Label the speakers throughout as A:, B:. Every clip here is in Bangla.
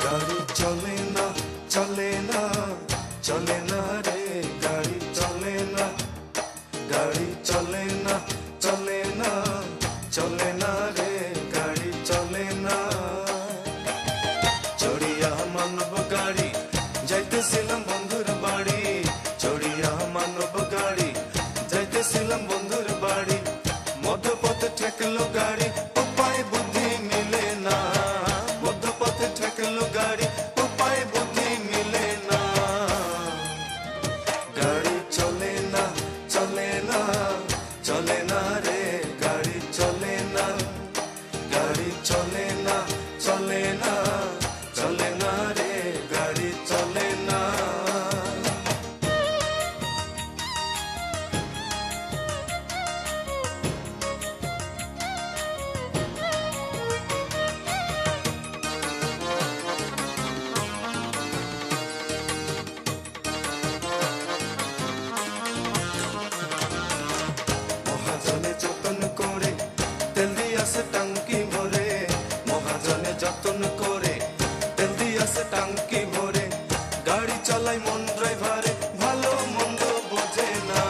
A: গাড়ি চলে না চলে না চলে না রে গাড়ি চলে না গাড়ি চলে না চলে না চলে না রে গাড়ি চলে না চড়িয়া মানব গাড়ি যাইতেছিলাম বন্ধুর বাড়ি চড়িয়া মানব গাড়ি যাইতেছিলাম বন্ধুর বাড়ি মধ্যপথে ঠেকলো গাড়ি উপায় বুদ্ধি মিলে না মধ্যপথে ঠেকলো গাড়ি উপায় বুদ্ধি মিলে না গাড়ি চলে না চলে না চলে না রে গাড়ি চলে না গাড়ি চলে না চলে না চলে না রে গাড়ি চলে না মহাজনে যতন করে তেল দিয়াছে টাঙ্কি ভরে মহাজনে যতন করে তেল দিয়াছে টাঙ্কি ভরে গাড়ি চালায় মন ড্রাইভারে ভালো মন্দ বোঝে না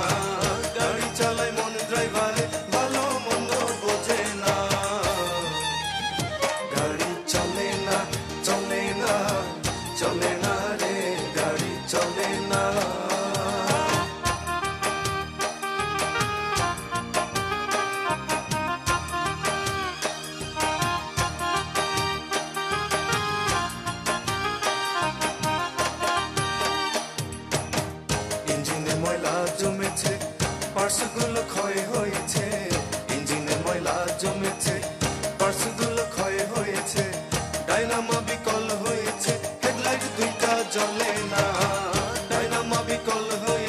A: গাড়ি চালায় মন ড্রাইভারে ভালো মন্দ বোঝে না গাড়ি চলে না চলে না চলে না রে গাড়ি চলে না ইঞ্জিনে ময়লা জমেছে পার্টসগুলো ক্ষয় হয়েছে ইঞ্জিনে ময়লা জমেছে পার্টসগুলো ক্ষয় হয়েছে ডাইনামো বিকল হয়েছে হেডলাইট দুইটা জ্বলে না ডাইনামো বিকল হয়েছে